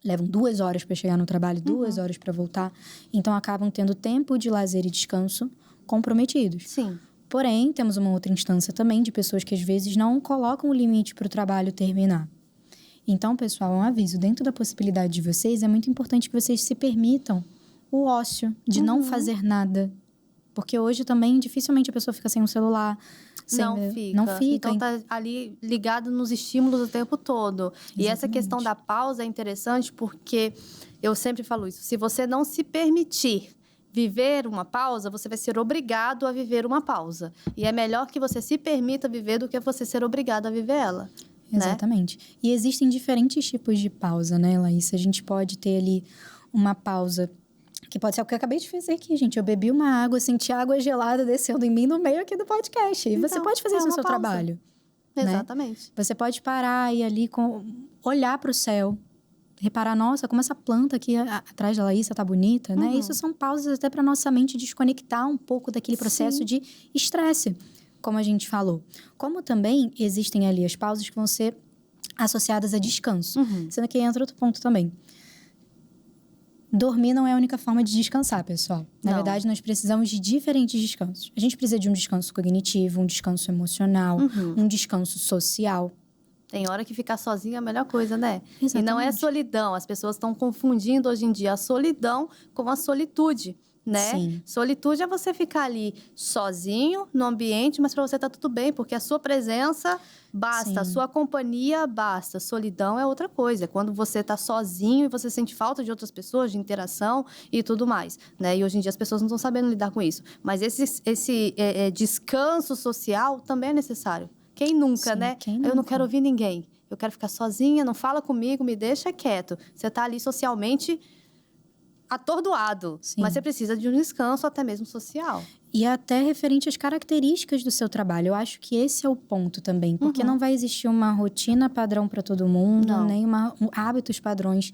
levam 2 horas para chegar no trabalho, 2 horas para voltar. Então, acabam tendo tempo de lazer e descanso comprometidos. Sim. Porém, temos uma outra instância também de pessoas que às vezes não colocam o limite para o trabalho terminar. Então, pessoal, um aviso. Dentro da possibilidade de vocês, é muito importante que vocês se permitam o ócio de não fazer nada. Porque hoje também, dificilmente a pessoa fica sem um celular. Não fica. Então, tá ali ligado nos estímulos o tempo todo. Exatamente. E essa questão da pausa é interessante porque eu sempre falo isso. Se você não se permitir viver uma pausa, você vai ser obrigado a viver uma pausa. E é melhor que você se permita viver do que você ser obrigado a viver ela. Exatamente. Né? E existem diferentes tipos de pausa, né, Laís? A gente pode ter ali uma pausa que pode ser o que eu acabei de fazer aqui, gente. Eu bebi uma água, senti água gelada descendo em mim no meio aqui do podcast. E então, você pode fazer isso no seu trabalho. Exatamente. Né? Você pode parar e ali olhar para o céu. Reparar, nossa, como essa planta aqui atrás da Laísa tá bonita, né? Isso são pausas até para nossa mente desconectar um pouco daquele processo de estresse, como a gente falou. Como também existem ali as pausas que vão ser associadas a descanso. Sendo que entra outro ponto também. Dormir não é a única forma de descansar, pessoal. Na verdade, nós precisamos de diferentes descansos. A gente precisa de um descanso cognitivo, um descanso emocional, um descanso social. Tem hora que ficar sozinha é a melhor coisa, né? Exatamente. E não é solidão. As pessoas estão confundindo hoje em dia a solidão com a solitude, né? Sim. Solitude é você ficar ali sozinho no ambiente, mas para você tá tudo bem, porque a sua presença basta, Sim. a sua companhia basta. Solidão é outra coisa. É quando você tá sozinho e você sente falta de outras pessoas, de interação e tudo mais, né? E hoje em dia as pessoas não estão sabendo lidar com isso. Mas esse descanso social também é necessário. Quem nunca, Sim, né? quem nunca? Eu não quero ouvir ninguém. Eu quero ficar sozinha, não fala comigo, me deixa quieto. Você tá ali socialmente atordoado. Sim. Mas você precisa de um descanso até mesmo social. E até referente às características do seu trabalho. Eu acho que esse é o ponto também. Porque não vai existir uma rotina padrão para todo mundo, nem hábitos padrões,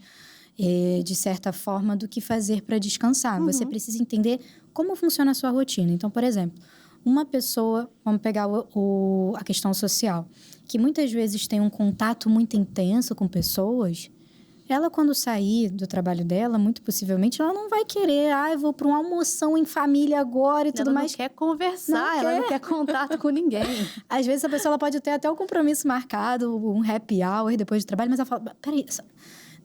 de certa forma, do que fazer para descansar. Você precisa entender como funciona a sua rotina. Então, por exemplo, uma pessoa, vamos pegar a questão social, que muitas vezes tem um contato muito intenso com pessoas. Ela, quando sair do trabalho dela, muito possivelmente, ela não vai querer, eu vou para uma almoção em família agora e tudo mais. Ela não quer conversar, ela não quer contato com ninguém. Às vezes, a pessoa ela pode ter até um compromisso marcado, um happy hour depois do trabalho, mas ela fala, peraí, deixa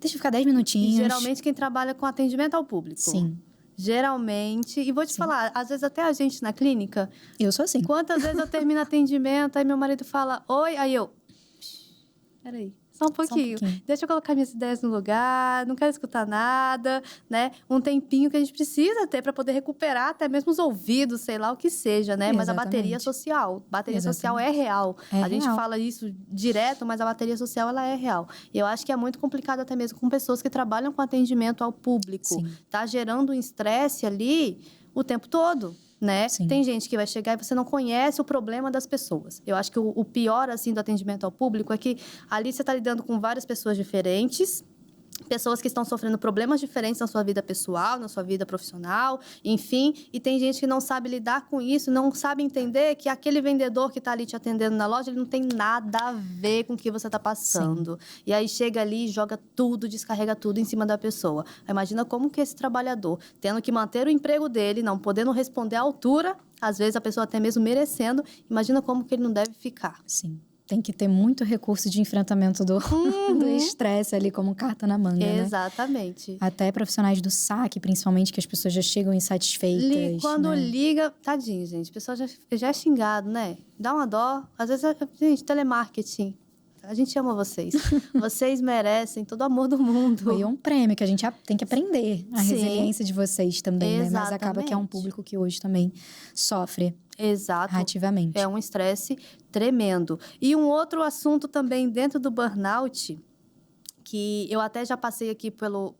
eu ficar 10 minutinhos. E, geralmente, quem trabalha com atendimento ao público. Sim. Geralmente, e vou te falar, às vezes até a gente na clínica... Eu sou assim. Quantas vezes eu termino atendimento, aí meu marido fala, oi, aí eu... Peraí. Só um pouquinho. Deixa eu colocar minhas ideias no lugar, não quero escutar nada, né? Um tempinho que a gente precisa ter para poder recuperar até mesmo os ouvidos, sei lá o que seja, né? Mas a bateria social. Bateria social é real. A gente fala isso direto, mas a bateria social, ela é real. E eu acho que é muito complicado até mesmo com pessoas que trabalham com atendimento ao público. Sim. Tá gerando um estresse ali o tempo todo. Né? Tem gente que vai chegar e você não conhece o problema das pessoas. Eu acho que o pior, assim, do atendimento ao público é que ali você está lidando com várias pessoas diferentes, pessoas que estão sofrendo problemas diferentes na sua vida pessoal, na sua vida profissional, enfim. E tem gente que não sabe lidar com isso, não sabe entender que aquele vendedor que está ali te atendendo na loja, ele não tem nada a ver com o que você está passando. Sim. E aí chega ali, joga tudo, descarrega tudo em cima da pessoa. Imagina como que esse trabalhador, tendo que manter o emprego dele, não podendo responder à altura, às vezes a pessoa até mesmo merecendo, imagina como que ele não deve ficar. Sim. Tem que ter muito recurso de enfrentamento do estresse ali, como carta na manga, Exatamente. Né? Até profissionais do saque, principalmente, que as pessoas já chegam insatisfeitas. Quando liga... Tadinho, gente. O pessoal já é xingado, né? Dá uma dó. Às vezes, gente, telemarketing. A gente ama vocês. Vocês merecem todo o amor do mundo. E é um prêmio que a gente tem que aprender. A resiliência de vocês também, né? Mas acaba que é um público que hoje também sofre. Exato. Ativamente. É um estresse tremendo. E um outro assunto também dentro do burnout, que eu até já passei aqui pelo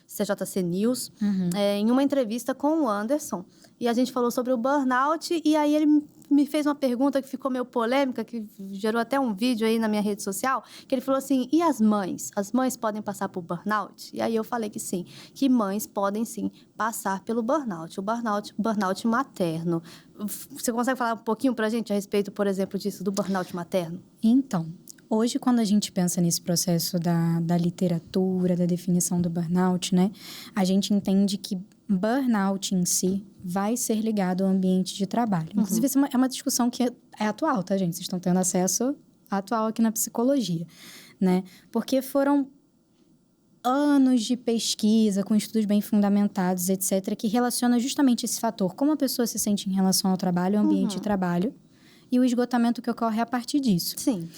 CJC News, em uma entrevista com o Anderson. E a gente falou sobre o burnout, e aí ele me fez uma pergunta que ficou meio polêmica, que gerou até um vídeo aí na minha rede social, que ele falou assim, e as mães? As mães podem passar por burnout? E aí eu falei que sim, que mães podem sim passar pelo burnout, burnout materno. Você consegue falar um pouquinho pra gente a respeito, por exemplo, disso, do burnout materno? Então, hoje, quando a gente pensa nesse processo da literatura, da definição do burnout, né? A gente entende que burnout em si vai ser ligado ao ambiente de trabalho. Inclusive, essa é uma discussão que é atual, tá, gente? Vocês estão tendo acesso atual aqui na psicologia, né? Porque foram anos de pesquisa, com estudos bem fundamentados, etc., que relaciona justamente esse fator, como a pessoa se sente em relação ao trabalho, ao ambiente de trabalho, e o esgotamento que ocorre a partir disso. Sim.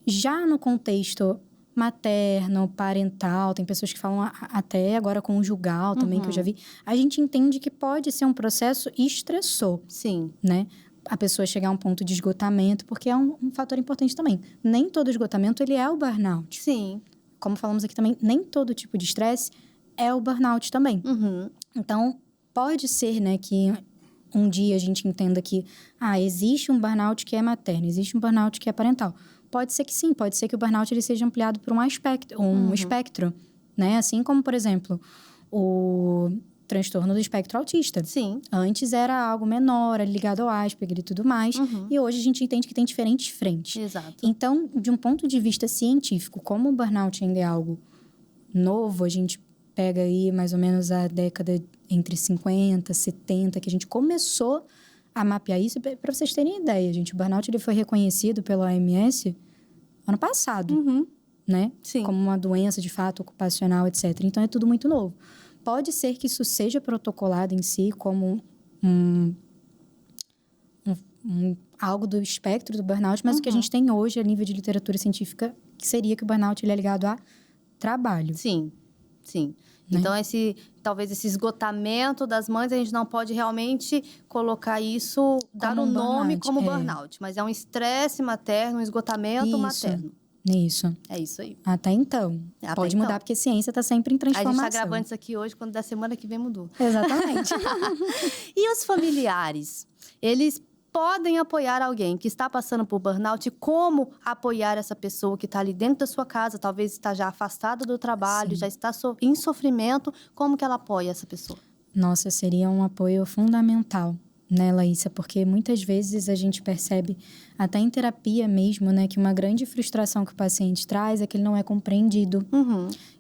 Já no contexto materno, parental, tem pessoas que falam até agora conjugal também, que eu já vi. A gente entende que pode ser um processo estressor. Sim. Né? A pessoa chegar a um ponto de esgotamento, porque é um fator importante também. Nem todo esgotamento, ele é o burnout. Sim. Como falamos aqui também, nem todo tipo de estresse é o burnout também. Então, pode ser, né, que um dia a gente entenda que existe um burnout que é materno, existe um burnout que é parental. Pode ser que sim, pode ser que o burnout ele seja ampliado por um espectro, né? Assim como, por exemplo, o transtorno do espectro autista. Sim. Antes era algo menor, ligado ao Asperger e tudo mais, e hoje a gente entende que tem diferentes frentes. Exato. Então, de um ponto de vista científico, como o burnout ainda é algo novo, a gente pega aí mais ou menos a década entre 50, 70, que a gente começou a mapear isso. Para vocês terem ideia, gente, o burnout ele foi reconhecido pela OMS ano passado, né? Sim. Como uma doença, de fato, ocupacional, etc. Então, é tudo muito novo. Pode ser que isso seja protocolado em si como algo do espectro do burnout, mas o que a gente tem hoje, a nível de literatura científica, que seria que o burnout ele é ligado a trabalho. Sim, sim. Né? Então, talvez esse esgotamento das mães, a gente não pode realmente colocar isso, dar um nome como burnout. Mas é um estresse materno, um esgotamento materno. Isso. É isso aí. Até então. Pode mudar, porque ciência está sempre em transformação. A gente está gravando isso aqui hoje, quando da semana que vem mudou. Exatamente. E os familiares? Eles podem apoiar alguém que está passando por burnout? Como apoiar essa pessoa que está ali dentro da sua casa, talvez está já afastada do trabalho, Sim. já está em sofrimento? Como que ela apoia essa pessoa? Nossa, seria um apoio fundamental, né, Laísa? Porque muitas vezes a gente percebe, até em terapia mesmo, né, que uma grande frustração que o paciente traz é que ele não é compreendido,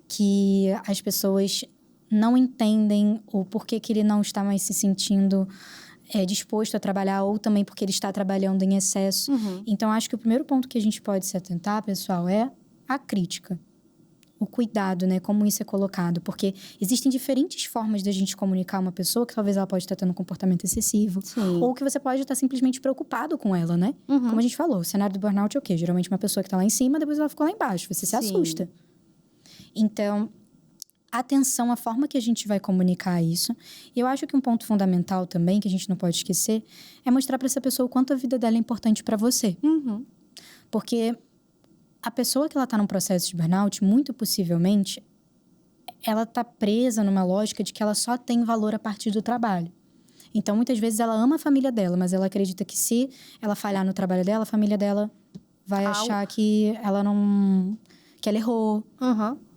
que as pessoas não entendem o porquê que ele não está mais se sentindo disposto a trabalhar, ou também porque ele está trabalhando em excesso. Então, acho que o primeiro ponto que a gente pode se atentar, pessoal, é a crítica. O cuidado, né? Como isso é colocado. Porque existem diferentes formas da gente comunicar uma pessoa que talvez ela pode estar tendo um comportamento excessivo. Sim. Ou que você pode estar simplesmente preocupado com ela, né? Como a gente falou, o cenário do burnout é o quê? Geralmente uma pessoa que está lá em cima, depois ela ficou lá embaixo. Você se assusta. Então, atenção à forma que a gente vai comunicar isso. E eu acho que um ponto fundamental também, que a gente não pode esquecer, é mostrar para essa pessoa o quanto a vida dela é importante para você. Porque a pessoa que ela está num processo de burnout, muito possivelmente, ela está presa numa lógica de que ela só tem valor a partir do trabalho. Então, muitas vezes, ela ama a família dela, mas ela acredita que se ela falhar no trabalho dela, a família dela vai achar que ela não... que ela errou,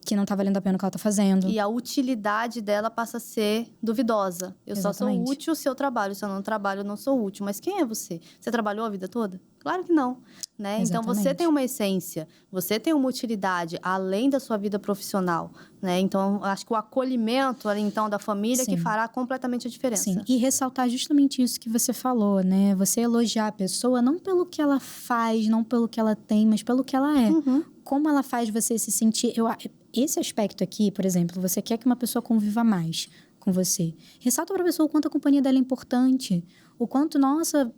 que não tá valendo a pena o que ela tá fazendo. E a utilidade dela passa a ser duvidosa. Eu só sou útil se eu trabalho. Se eu não trabalho, eu não sou útil. Mas quem é você? Você trabalhou a vida toda? Claro que não, né? Então, você tem uma essência, você tem uma utilidade além da sua vida profissional, né? Então, acho que o acolhimento, então, da família que fará completamente a diferença. Sim, e ressaltar justamente isso que você falou, né? Você elogiar a pessoa não pelo que ela faz, não pelo que ela tem, mas pelo que ela é. Como ela faz você se sentir... Esse aspecto aqui, por exemplo, você quer que uma pessoa conviva mais com você. Ressalta para a pessoa o quanto a companhia dela é importante. O quanto, nossa,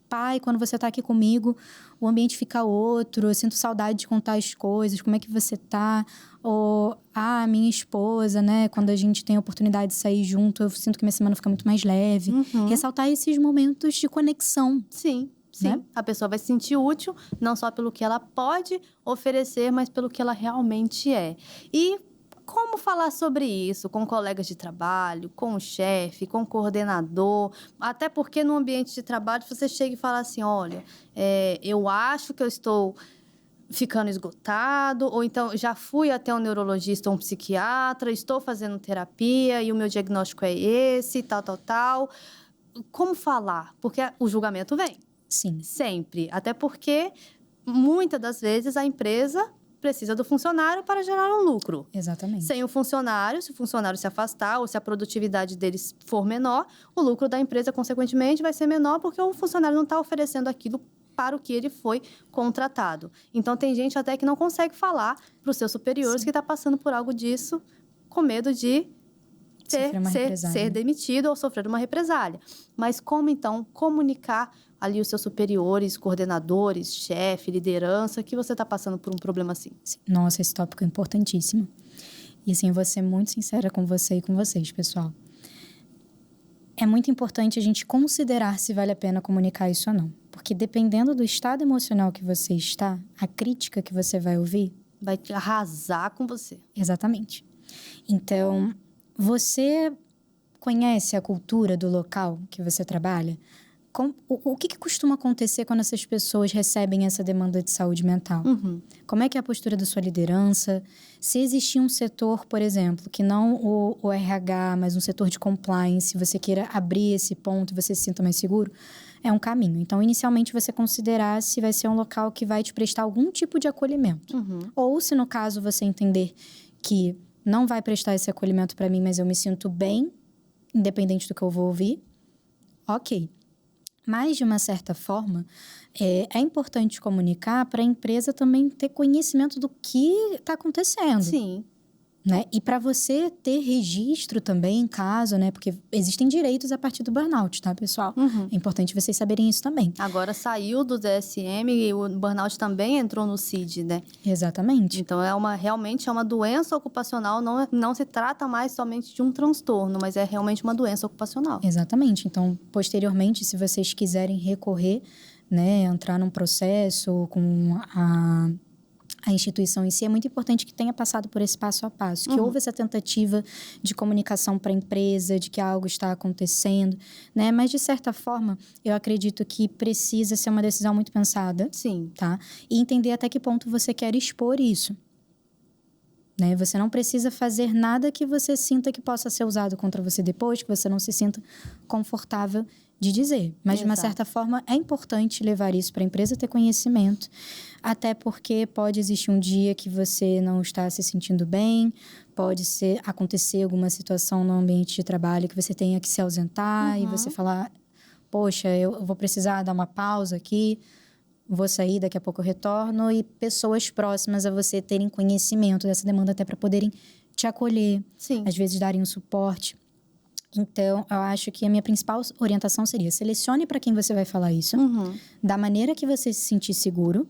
pai, quando você tá aqui comigo, o ambiente fica outro. Eu sinto saudade de contar as coisas. Como é que você tá? Ou, minha esposa, né? Quando a gente tem a oportunidade de sair junto, eu sinto que minha semana fica muito mais leve. Ressaltar esses momentos de conexão. Sim. Né? A pessoa vai se sentir útil, não só pelo que ela pode oferecer, mas pelo que ela realmente é. E como falar sobre isso com colegas de trabalho, com o chefe, com o coordenador? Até porque no ambiente de trabalho você chega e fala assim, olha, eu acho que eu estou ficando esgotado, ou então já fui até um neurologista ou um psiquiatra, estou fazendo terapia e o meu diagnóstico é esse, tal. Como falar? Porque o julgamento vem. Sim. Sempre. Até porque, muitas das vezes, a empresa precisa do funcionário para gerar um lucro. Exatamente. Sem o funcionário, se o funcionário se afastar ou se a produtividade deles for menor, o lucro da empresa, consequentemente, vai ser menor porque o funcionário não está oferecendo aquilo para o que ele foi contratado. Então, tem gente até que não consegue falar para os seus superiores que está passando por algo disso, com medo de ser demitido ou sofrer uma represália. Mas como, então, comunicar ali os seus superiores, coordenadores, chefe, liderança, que você está passando por um problema assim? Nossa, esse tópico é importantíssimo. E assim, eu vou ser muito sincera com você e com vocês, pessoal. É muito importante a gente considerar se vale a pena comunicar isso ou não. Porque dependendo do estado emocional que você está, a crítica que você vai ouvir... vai te arrasar com você. Exatamente. Então, você conhece a cultura do local que você trabalha? O que costuma acontecer quando essas pessoas recebem essa demanda de saúde mental? Como é que é a postura da sua liderança? Se existir um setor, por exemplo, que não o RH, mas um setor de compliance, você queira abrir esse ponto e você se sinta mais seguro, é um caminho. Então, inicialmente, você considerar se vai ser um local que vai te prestar algum tipo de acolhimento. Ou se, no caso, você entender que não vai prestar esse acolhimento para mim, mas eu me sinto bem, independente do que eu vou ouvir, ok. Mas, de uma certa forma, é importante comunicar para a empresa também ter conhecimento do que está acontecendo. Sim. Né? E para você ter registro também, em caso, né? Porque existem direitos a partir do burnout, tá, pessoal? É importante vocês saberem isso também. Agora saiu do DSM e o burnout também entrou no CID, né? Exatamente. Então, realmente é uma doença ocupacional, não se trata mais somente de um transtorno, mas é realmente uma doença ocupacional. Exatamente. Então, posteriormente, se vocês quiserem recorrer, né? Entrar num processo com a instituição em si, é muito importante que tenha passado por esse passo a passo, que houve essa tentativa de comunicação para a empresa, de que algo está acontecendo, né? Mas, de certa forma, eu acredito que precisa ser uma decisão muito pensada. Sim. Tá? E entender até que ponto você quer expor isso. Né? Você não precisa fazer nada que você sinta que possa ser usado contra você depois, que você não se sinta confortável de dizer. Mas, de uma certa forma, é importante levar isso para a empresa ter conhecimento, até porque pode existir um dia que você não está se sentindo bem, pode acontecer alguma situação no ambiente de trabalho que você tenha que se ausentar e você falar, poxa, eu vou precisar dar uma pausa aqui, vou sair, daqui a pouco eu retorno, e pessoas próximas a você terem conhecimento dessa demanda até para poderem te acolher, às vezes darem um suporte. Então, eu acho que a minha principal orientação seria: selecione para quem você vai falar isso, da maneira que você se sentir seguro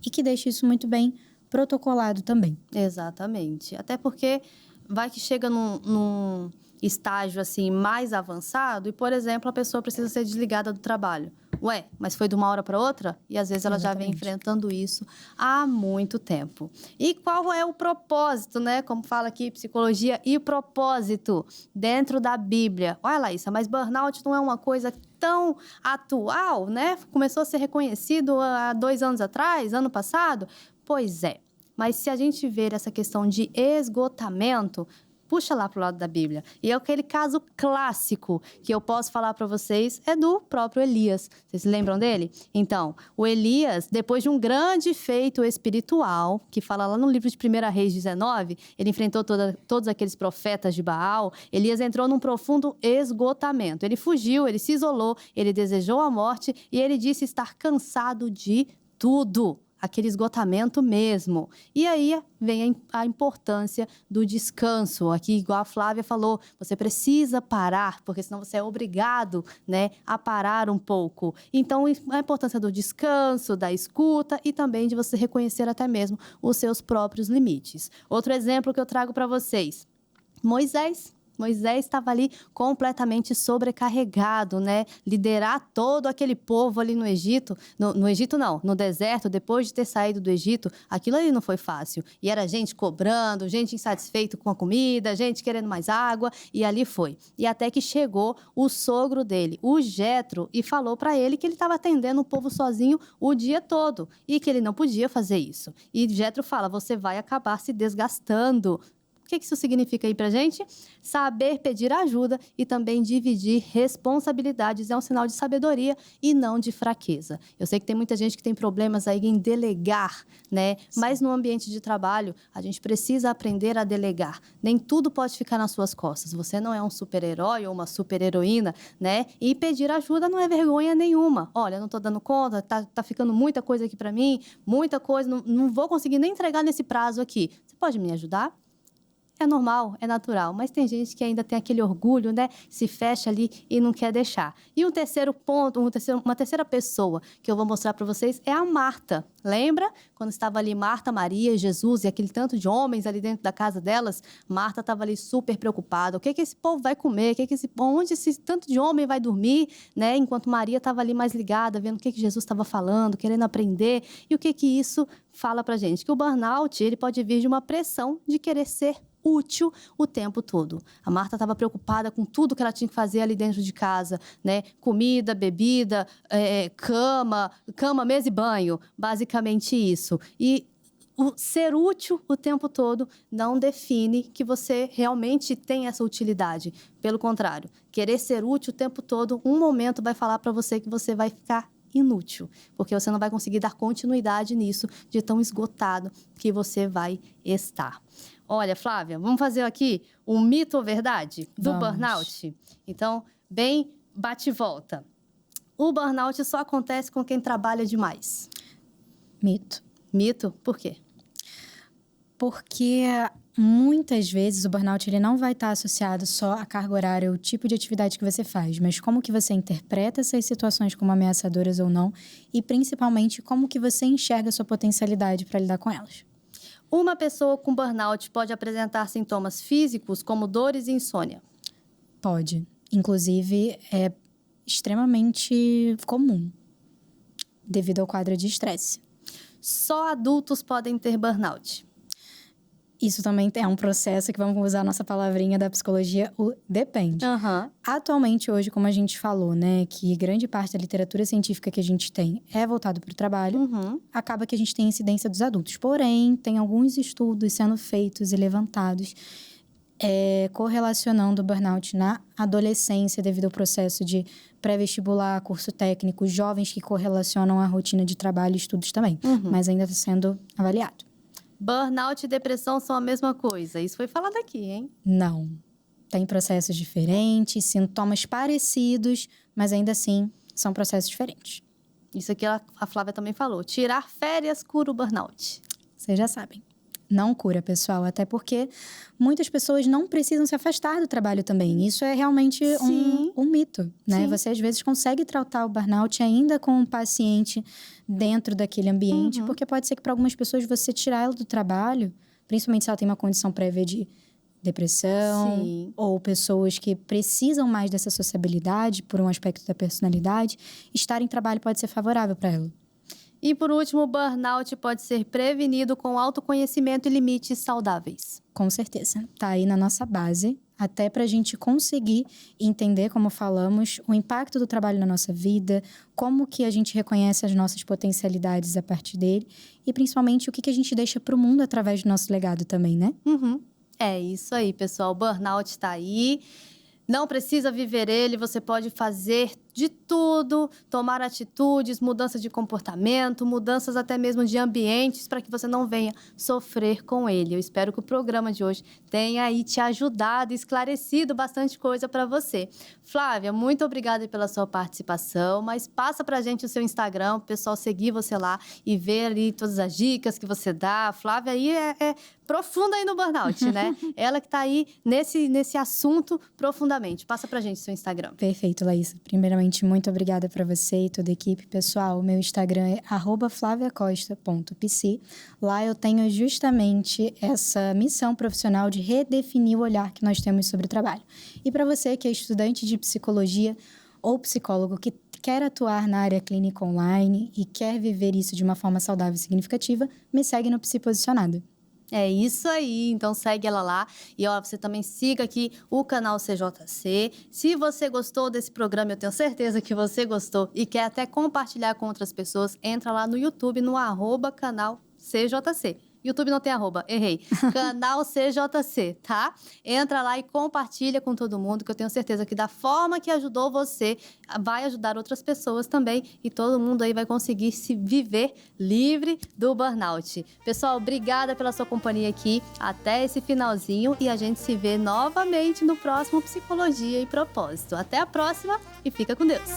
e que deixe isso muito bem protocolado também. Exatamente. Até porque vai que chega num estágio assim mais avançado e, por exemplo, a pessoa precisa ser desligada do trabalho. Ué, mas foi de uma hora para outra? E às vezes ela já vem enfrentando isso há muito tempo. E qual é o propósito, né? Como fala aqui, psicologia e propósito dentro da Bíblia. Olha, Laísa, mas burnout não é uma coisa tão atual, né? Começou a ser reconhecido há 2 anos atrás, ano passado? Pois é. Mas se a gente ver essa questão de esgotamento, puxa lá pro lado da Bíblia. E é aquele caso clássico que eu posso falar para vocês é do próprio Elias. Vocês se lembram dele? Então, o Elias, depois de um grande feito espiritual, que fala lá no livro de 1 Reis 19, ele enfrentou todos aqueles profetas de Baal, Elias entrou num profundo esgotamento. Ele fugiu, ele se isolou, ele desejou a morte e ele disse estar cansado de tudo. Aquele esgotamento mesmo. E aí vem a importância do descanso. Aqui, igual a Flávia falou, você precisa parar, porque senão você é obrigado, né, a parar um pouco. Então, a importância do descanso, da escuta e também de você reconhecer até mesmo os seus próprios limites. Outro exemplo que eu trago para vocês. Moisés estava ali completamente sobrecarregado, né? Liderar todo aquele povo ali no Egito. No Egito não, no deserto, depois de ter saído do Egito, aquilo ali não foi fácil. E era gente cobrando, gente insatisfeita com a comida, gente querendo mais água, e ali foi. E até que chegou o sogro dele, o Jetro, e falou para ele que ele estava atendendo o povo sozinho o dia todo e que ele não podia fazer isso. E Jetro fala, você vai acabar se desgastando. O que isso significa aí pra gente? Saber pedir ajuda e também dividir responsabilidades é um sinal de sabedoria e não de fraqueza. Eu sei que tem muita gente que tem problemas aí em delegar, né? Sim. Mas no ambiente de trabalho, a gente precisa aprender a delegar. Nem tudo pode ficar nas suas costas. Você não é um super-herói ou uma super-heroína, né? E pedir ajuda não é vergonha nenhuma. Olha, eu não tô dando conta, tá ficando muita coisa aqui pra mim, muita coisa, não vou conseguir nem entregar nesse prazo aqui. Você pode me ajudar? É normal, é natural, mas tem gente que ainda tem aquele orgulho, né? Se fecha ali e não quer deixar. E um terceiro ponto, uma terceira pessoa que eu vou mostrar para vocês é a Marta. Lembra? Quando estava ali Marta, Maria, Jesus e aquele tanto de homens ali dentro da casa delas, Marta estava ali super preocupada. O que esse povo vai comer? Onde esse tanto de homem vai dormir? Né? Enquanto Maria estava ali mais ligada, vendo o que Jesus estava falando, querendo aprender. E o que isso fala pra gente? Que o burnout, ele pode vir de uma pressão de querer ser útil o tempo todo. A Marta estava preocupada com tudo que ela tinha que fazer ali dentro de casa, né? Comida, bebida, cama, mesa e banho, basicamente isso. E o ser útil o tempo todo não define que você realmente tem essa utilidade. Pelo contrário, querer ser útil o tempo todo, um momento vai falar para você que você vai ficar inútil, porque você não vai conseguir dar continuidade nisso de tão esgotado que você vai estar. Olha, Flávia, vamos fazer aqui um mito ou verdade do burnout? Então, bem bate e volta. O burnout só acontece com quem trabalha demais. Mito. Mito? Por quê? Porque muitas vezes o burnout ele não vai estar associado só à carga horária, ao tipo de atividade que você faz, mas como que você interpreta essas situações como ameaçadoras ou não, e principalmente como que você enxerga a sua potencialidade para lidar com elas. Uma pessoa com burnout pode apresentar sintomas físicos como dores e insônia? Pode. Inclusive, é extremamente comum devido ao quadro de estresse. só adultos podem ter burnout? Isso também é um processo que vamos usar a nossa palavrinha da psicologia, o depende. Atualmente, hoje, como a gente falou, né, que grande parte da literatura científica que a gente tem é voltado para o trabalho, acaba que a gente tem incidência dos adultos. Porém, tem alguns estudos sendo feitos e levantados correlacionando o burnout na adolescência devido ao processo de pré-vestibular, curso técnico, jovens que correlacionam a rotina de trabalho e estudos também, mas ainda está sendo avaliado. Burnout e depressão são a mesma coisa. Isso foi falado aqui, hein? Não. Tem processos diferentes, sintomas parecidos, mas ainda assim são processos diferentes. Isso aqui a Flávia também falou. Tirar férias cura o burnout. Vocês já sabem. Não cura, pessoal. Até porque muitas pessoas não precisam se afastar do trabalho também. Isso é realmente um mito, né? Sim. Você, às vezes, consegue tratar o burnout ainda com um paciente dentro daquele ambiente. Porque pode ser que, para algumas pessoas, você tirar ela do trabalho, principalmente se ela tem uma condição prévia de depressão, ou pessoas que precisam mais dessa sociabilidade por um aspecto da personalidade, estar em trabalho pode ser favorável para ela. E, por último, o burnout pode ser prevenido com autoconhecimento e limites saudáveis. Com certeza. Tá aí na nossa base, até para a gente conseguir entender, como falamos, o impacto do trabalho na nossa vida, como que a gente reconhece as nossas potencialidades a partir dele e, principalmente, o que a gente deixa para o mundo através do nosso legado também, né? É isso aí, pessoal. O burnout está aí. Não precisa viver ele, você pode fazer de tudo, tomar atitudes, mudanças de comportamento, mudanças até mesmo de ambientes para que você não venha sofrer com ele. Eu espero que o programa de hoje tenha aí te ajudado e esclarecido bastante coisa para você. Flávia, muito obrigada pela sua participação, mas passa pra gente o seu Instagram, o pessoal seguir você lá e ver ali todas as dicas que você dá. A Flávia aí é profunda aí no burnout, né? Ela que tá aí nesse assunto profundamente. Passa pra gente o seu Instagram. Perfeito, Laísa. Primeiramente, muito obrigada para você e toda a equipe. Pessoal, o meu Instagram é @flaviacosta.pc. Lá eu tenho justamente essa missão profissional de redefinir o olhar que nós temos sobre o trabalho. E para você que é estudante de psicologia ou psicólogo que quer atuar na área clínica online e quer viver isso de uma forma saudável e significativa, me segue no Psi Posicionado. É isso aí, então segue ela lá. E ó, você também siga aqui o canal CJC. Se você gostou desse programa, eu tenho certeza que você gostou e quer até compartilhar com outras pessoas, entra lá no YouTube, no @canal CJC. YouTube não tem arroba, errei. Canal CJC, tá? Entra lá e compartilha com todo mundo, que eu tenho certeza que da forma que ajudou você, vai ajudar outras pessoas também. E todo mundo aí vai conseguir se viver livre do burnout. Pessoal, obrigada pela sua companhia aqui. Até esse finalzinho. E a gente se vê novamente no próximo Psicologia e Propósito. Até a próxima e fica com Deus.